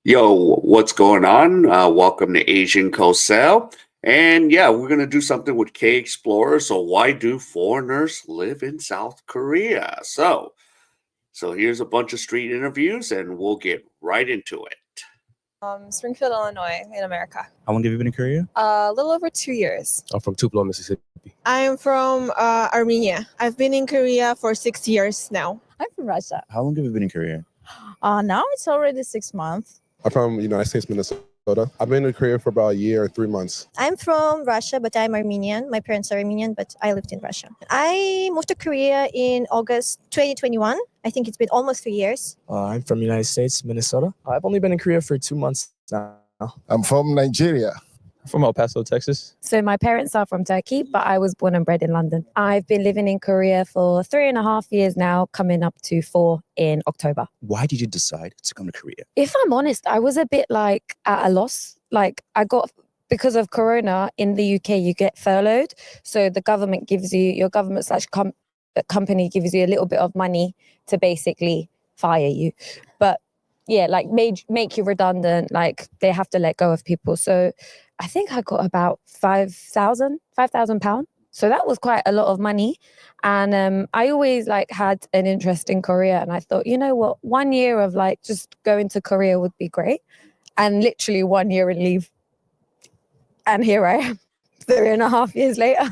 Yo, what's going on? Welcome to Asian Cosell. And yeah, we're going to do something with K Explorer. So, why do foreigners live in South Korea? So here's a bunch of street interviews and we'll get right into it. Springfield, Illinois, in America. How long have you been in Korea? A little over 2 years. I'm from Tupelo, Mississippi. I'm from Armenia. I've been in Korea for 6 years now. I'm from Russia. How long have you been in Korea? Now it's already 6 months. I'm from United States, Minnesota. I've been in Korea for about a year and 3 months. I'm from Russia, but I'm Armenian. My parents are Armenian, but I lived in Russia. I moved to Korea in August 2021. I think it's been almost 3 years. I'm from United States, Minnesota. I've only been in Korea for 2 months now. I'm from Nigeria. From El Paso, Texas. So my parents are from Turkey, but I was born and bred in London. I've been living in Korea for 3.5 years now, coming up to 4 in October. Why did you decide to come to Korea? If I'm honest, I was a bit like at a loss. Because of Corona in the UK, you get furloughed. So the government gives you, your government slash company gives you a little bit of money to basically fire you. But yeah, like make you redundant, like they have to let go of people. So I think I got about £5,000. So that was quite a lot of money. And I always had an interest in Korea. And I thought, you know what, 1 year of just going to Korea would be great. And literally 1 year and leave. And here I am, 3.5 years later.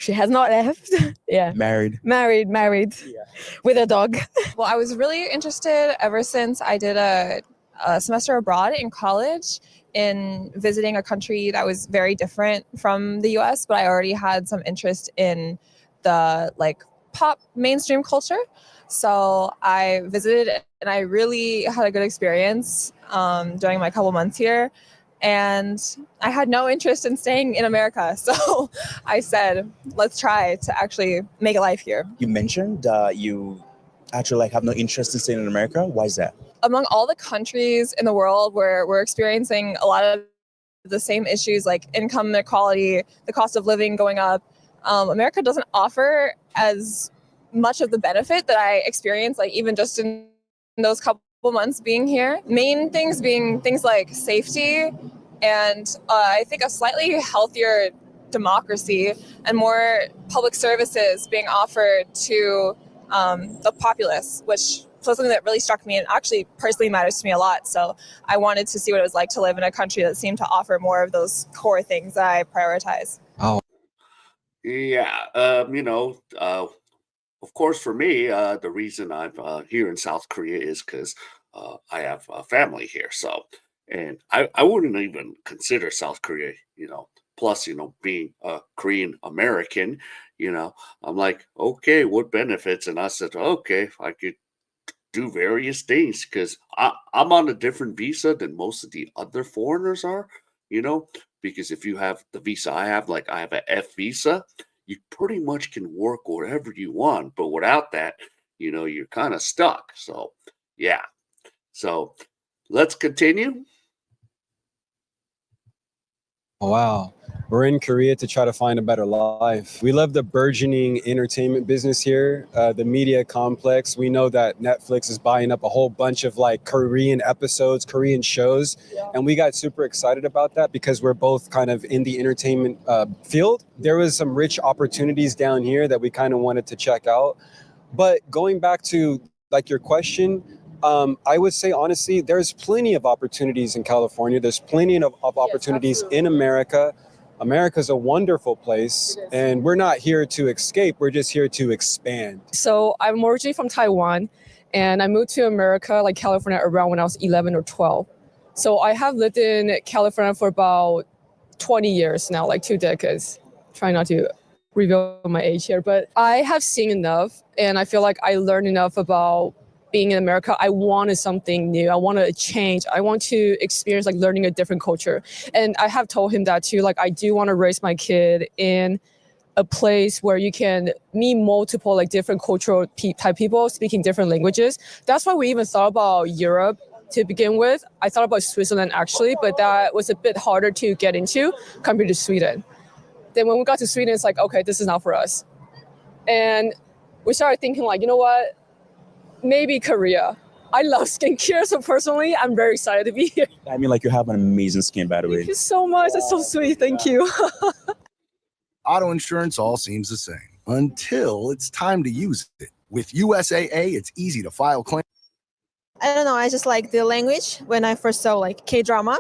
She has not left. Yeah. Married. Yeah. With a dog. Well, I was really interested ever since I did a semester abroad in college in visiting a country that was very different from the US, but I already had some interest in the pop mainstream culture. So I visited and I really had a good experience during my couple months here. And I had no interest in staying in America. So I said, let's try to actually make a life here. You mentioned you actually have no interest in staying in America. Why is that? Among all the countries in the world where we're experiencing a lot of the same issues like income inequality, the cost of living going up, America doesn't offer as much of the benefit that I experienced, even just in those couple months being here. Main things being things like safety and I think a slightly healthier democracy and more public services being offered to the populace, which was something that really struck me and actually personally matters to me a lot. So I wanted to see what it was like to live in a country that seemed to offer more of those core things that I prioritize. Oh, yeah. Of course, for me, the reason I'm here in South Korea is because I have a family here. And I wouldn't even consider South Korea, plus, being a Korean American, I'm like, okay, what benefits? And I said, okay, I could do various things because I'm on a different visa than most of the other foreigners are, because if you have the visa I have an F visa, you pretty much can work wherever you want. But without that, you're kind of stuck. So, yeah. So let's continue. Wow. We're in Korea to try to find a better life. We love the burgeoning entertainment business here, the media complex. We know that Netflix is buying up a whole bunch of Korean episodes, Korean shows. Yeah. And we got super excited about that because we're both kind of in the entertainment field. There was some rich opportunities down here that we kind of wanted to check out. But going back to your question, I would say, honestly, there's plenty of opportunities in California. There's plenty of opportunities in America. America's a wonderful place, and we're not here to escape. We're just here to expand. So I'm originally from Taiwan, and I moved to America, California, around when I was 11 or 12. So I have lived in California for about 20 years now, 2 decades. Trying not to reveal my age here, but I have seen enough, and I feel like I learned enough about being in America. I wanted something new. I wanted a change. I want to experience learning a different culture. And I have told him that too. I do want to raise my kid in a place where you can meet multiple different cultural type people speaking different languages. That's why we even thought about Europe to begin with. I thought about Switzerland actually, but that was a bit harder to get into compared to Sweden. Then when we got to Sweden, it's okay, this is not for us. And we started thinking you know what? Maybe Korea. I love skincare, so personally, I'm very excited to be here. I mean, like you have an amazing skin, by the way. Thank you so much. That's so sweet. Thank you. Auto insurance all seems the same until it's time to use it. With USAA, it's easy to file claims. I don't know. I just like the language. When I first saw like K-drama,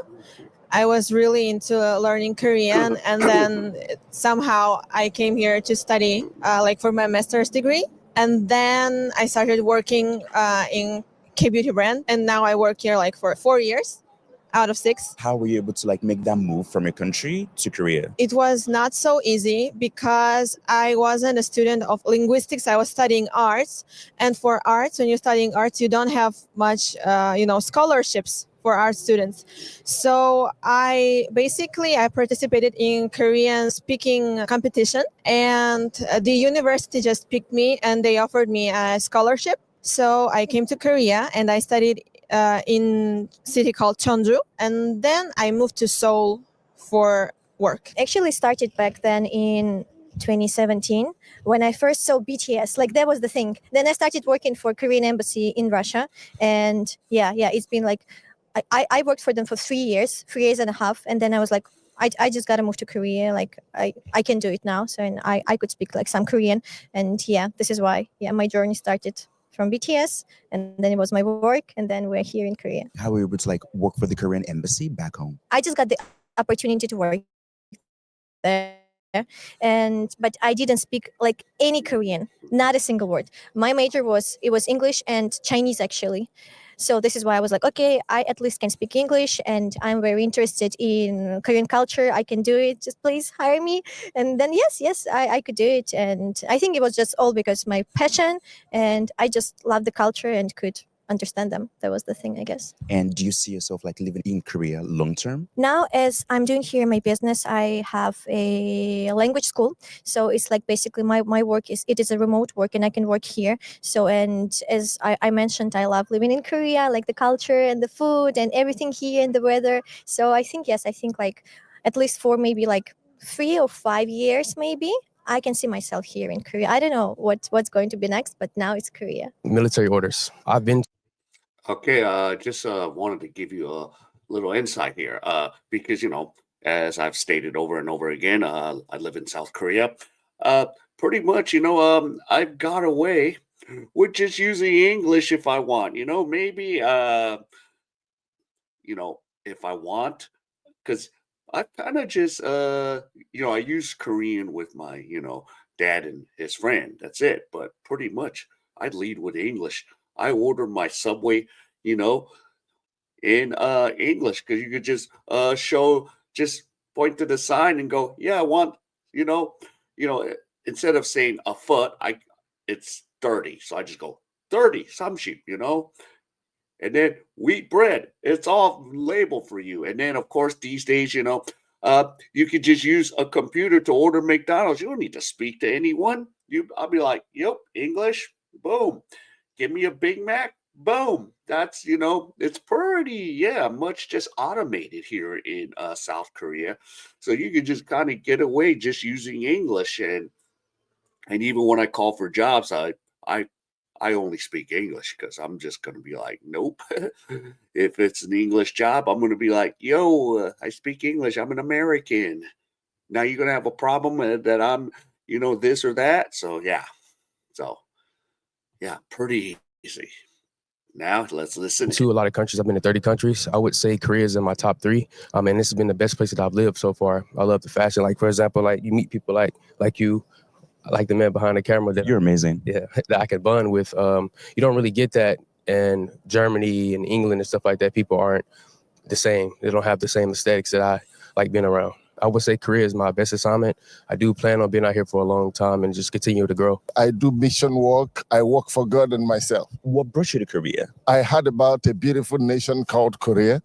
I was really into learning Korean, and then somehow I came here to study like for my master's degree, and then I started working in K-beauty brand, and now I work here like for 4 years out of 6. How were you able to like make that move from your country to Korea? It was not so easy because I wasn't a student of linguistics. I was studying arts, and for arts, when you're studying arts, you don't have much, scholarships for art students. So I participated in Korean speaking competition, and the university just picked me and they offered me a scholarship. So I came to Korea and I studied in city called Cheonju, and then I moved to Seoul for work. Actually started back then in 2017 when I first saw BTS. Like that was the thing. Then I started working for Korean embassy in Russia, and yeah, it's been like I worked for them for 3 years, 3 years and a half, and then I was like, I just gotta move to Korea. Like I can do it now. So and I could speak like some Korean, and yeah, this is why my journey started from BTS, and then it was my work, and then we're here in Korea. How were you able to like work for the Korean embassy back home? I just got the opportunity to work there. But I didn't speak like any Korean, not a single word. My major was English and Chinese actually. So this is why I was like, okay, I at least can speak English, and I'm very interested in Korean culture. I can do it. Just please hire me. And then yes, I could do it. And I think it was just all because my passion, and I just love the culture and could understand them. That was the thing, I guess. And do you see yourself like living in Korea long term? Now, as I'm doing here my business, I have a language school. So it's like basically my work is a remote work, and I can work here. So, and as I mentioned, I love living in Korea, like the culture and the food and everything here and the weather. So I think like at least for maybe like 3 or 5 years, maybe I can see myself here in Korea. I don't know what's going to be next, but now it's Korea. Military orders. I've been Okay, just wanted to give you a little insight here, because as I've stated over and over again, I live in South Korea. Pretty much, I've got away with just using English if I want. Maybe, if I want, because I kind of just, I use Korean with my, dad and his friend. That's it. But pretty much, I lead with English. I order my Subway, you know, in English because you could just just point to the sign and go, yeah, I want, you know, instead of saying a foot, it's 30. So I just go 30, some sheep. And then wheat bread, it's all labeled for you. And then of course these days, you could just use a computer to order McDonald's. You don't need to speak to anyone. I'll be like, yep, English, boom. Give me a Big Mac, boom. That's, it's pretty, much just automated here in South Korea. So you can just kind of get away just using English. And even when I call for jobs, I only speak English because I'm just going to be like, nope. If it's an English job, I'm going to be like, yo, I speak English. I'm an American. Now you're going to have a problem that I'm, this or that. So, yeah. So, yeah, pretty easy. Now let's listen to a lot of countries. I've been to 30 countries. I would say Korea is in my top 3. And this has been the best place that I've lived so far. I love the fashion. Like, for example, like you meet people like you, like the man behind the camera. That You're amazing. Yeah, that I can bond with. You don't really get that in Germany and England and stuff like that. People aren't the same. They don't have the same aesthetics that I like being around. I would say Korea is my best assignment. I do plan on being out here for a long time and just continue to grow. I do mission work. I work for God and myself. What brought you to Korea? I heard about a beautiful nation called Korea.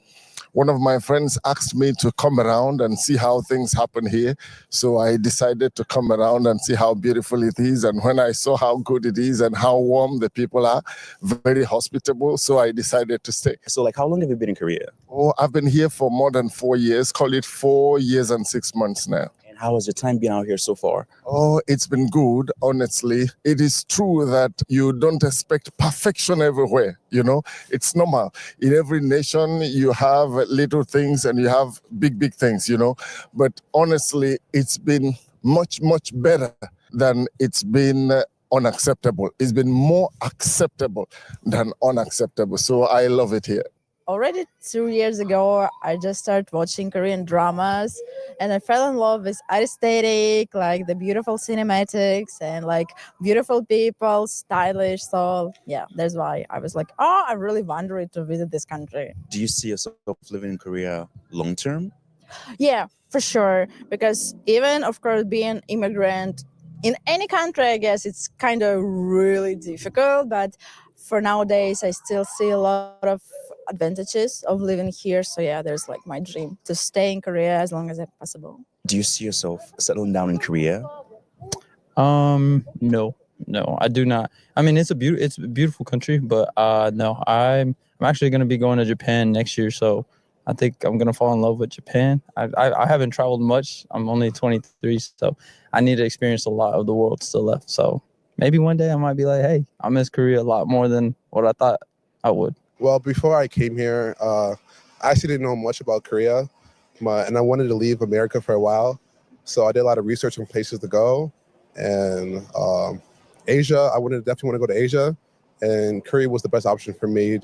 One of my friends asked me to come around and see how things happen here. So I decided to come around and see how beautiful it is. And when I saw how good it is and how warm the people are, very hospitable, so I decided to stay. So like, how long have you been in Korea? Oh, I've been here for more than 4 years. Call it 4 years and 6 months now. And How has your time been out here so far? Oh, it's been good, honestly. It is true that you don't expect perfection everywhere, you know? It's normal. In every nation, you have little things and you have big, big things, you know? But honestly, it's been much, much better than it's been unacceptable. It's been more acceptable than unacceptable. So I love it here. Already 2 years ago, I just started watching Korean dramas and I fell in love with aesthetic, like the beautiful cinematics and like beautiful people, stylish. So yeah, that's why I was like, oh, I really wanted to visit this country. Do you see yourself living in Korea long term? Yeah, for sure. Because even, of course, being immigrant in any country, I guess it's kind of really difficult. But for nowadays, I still see a lot of advantages of living here. So yeah, there's like my dream to stay in Korea as long as possible. Do you see yourself settling down in Korea? No, I do not. I mean, it's a beautiful country, but no, I'm actually going to be going to Japan next year, so I think I'm going to fall in love with Japan. I haven't traveled much. I'm only 23, so I need to experience a lot of the world still left. So maybe one day I might be like, hey, I miss Korea a lot more than what I thought I would. Well, before I came here, I actually didn't know much about Korea, and I wanted to leave America for a while. So I did a lot of research on places to go. And Asia, definitely want to go to Asia. And Korea was the best option for me.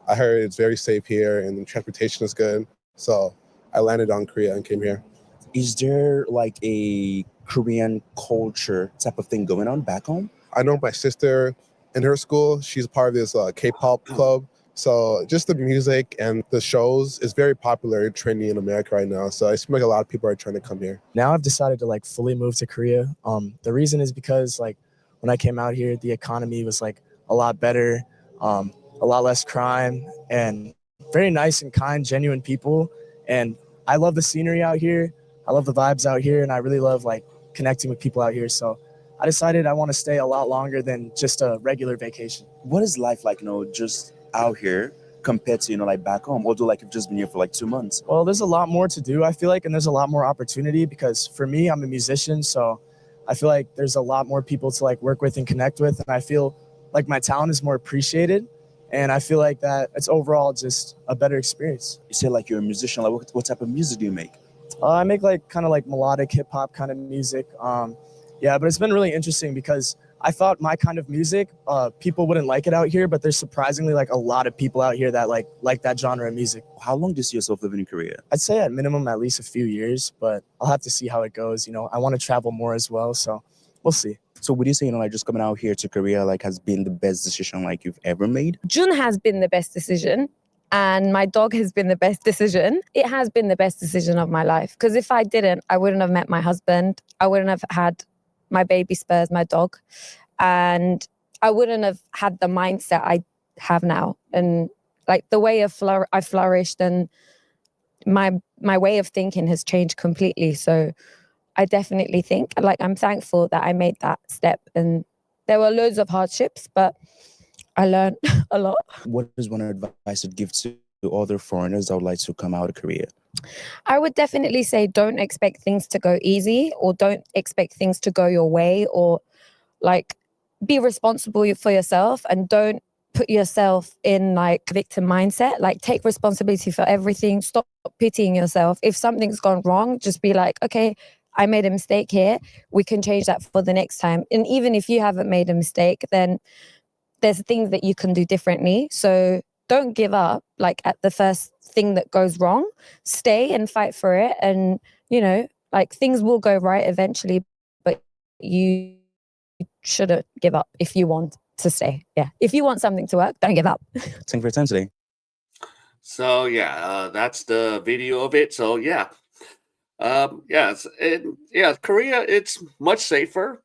I heard it's very safe here and the transportation is good. So I landed on Korea and came here. Is there like a Korean culture type of thing going on back home? I know my sister in her school, she's part of this K-pop club. So just the music and the shows is very popular and trendy in America right now. So it seems like a lot of people are trying to come here. Now I've decided to like fully move to Korea. The reason is because like when I came out here, the economy was like a lot better, a lot less crime, and very nice and kind, genuine people. And I love the scenery out here. I love the vibes out here, and I really love like connecting with people out here. So I decided I want to stay a lot longer than just a regular vacation. What is life like, just out here compared to, like back home? Although like you've just been here for like 2 months. Well, there's a lot more to do, I feel like, and there's a lot more opportunity because for me, I'm a musician, so I feel like there's a lot more people to like work with and connect with, and I feel like my talent is more appreciated, and I feel like that it's overall just a better experience. You say like you're a musician, like what type of music do you make? I make like kind of like melodic hip hop kind of music. Yeah, but it's been really interesting because I thought my kind of music, people wouldn't like it out here, but there's surprisingly like a lot of people out here that like that genre of music. How long do you see yourself living in Korea? I'd say at minimum at least a few years, but I'll have to see how it goes. I want to travel more as well, so we'll see. So would you say, like just coming out here to Korea like has been the best decision like you've ever made? June has been the best decision. And my dog has been the best decision. It has been the best decision of my life. Because if I didn't, I wouldn't have met my husband. I wouldn't have had my baby Spurs, my dog. And I wouldn't have had the mindset I have now. And like the way I flourished and my way of thinking has changed completely. So I definitely think like I'm thankful that I made that step. And there were loads of hardships, but I learned a lot. What is one advice you'd give to other foreigners that would like to come out of Korea? I would definitely say don't expect things to go easy or don't expect things to go your way or like be responsible for yourself and don't put yourself in like victim mindset. Like take responsibility for everything. Stop pitying yourself. If something's gone wrong, just be like, okay, I made a mistake here. We can change that for the next time. And even if you haven't made a mistake, then there's things that you can do differently. So don't give up like at the first thing that goes wrong. Stay and fight for it. And, like things will go right eventually, but you shouldn't give up if you want to stay. Yeah. If you want something to work, don't give up. Thank you for your time today. So yeah, that's the video of it. So yeah, Korea, it's much safer.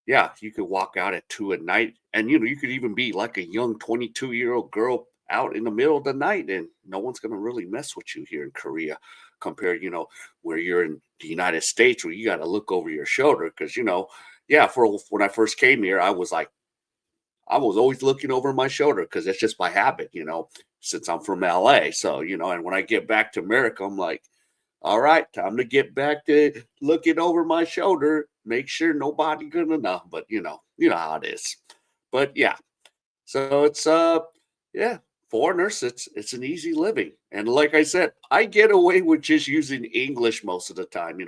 Yeah, you could walk out at 2 at night, and you could even be like a young 22-year-old girl out in the middle of the night, and no one's gonna really mess with you here in Korea, compared, where you're in the United States, where you got to look over your shoulder, because for when I first came here, I was always looking over my shoulder because it's just by habit, since I'm from LA. So and when I get back to America, I'm like, All right, time to get back to looking over my shoulder. Make sure nobody gonna know, but you know how it is. But yeah, so it's yeah, foreigners, it's an easy living. And like I said, I get away with just using English most of the time.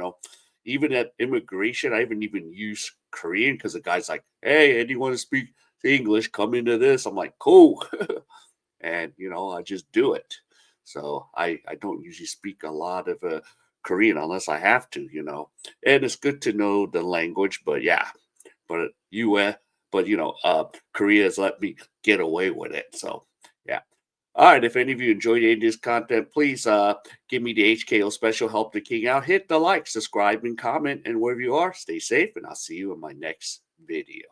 Even at immigration, I even use Korean because the guy's like, "Hey, anyone to speak English, come into this." I'm like, "Cool." And I just do it. So I don't usually speak a lot of Korean unless I have to. And it's good to know the language, but yeah, but US, but Korea has let me get away with it. So yeah. All right, if any of you enjoyed any of this content, please give me the HKO special, help the king out. Hit the like, subscribe, and comment. And wherever you are, stay safe, and I'll see you in my next video.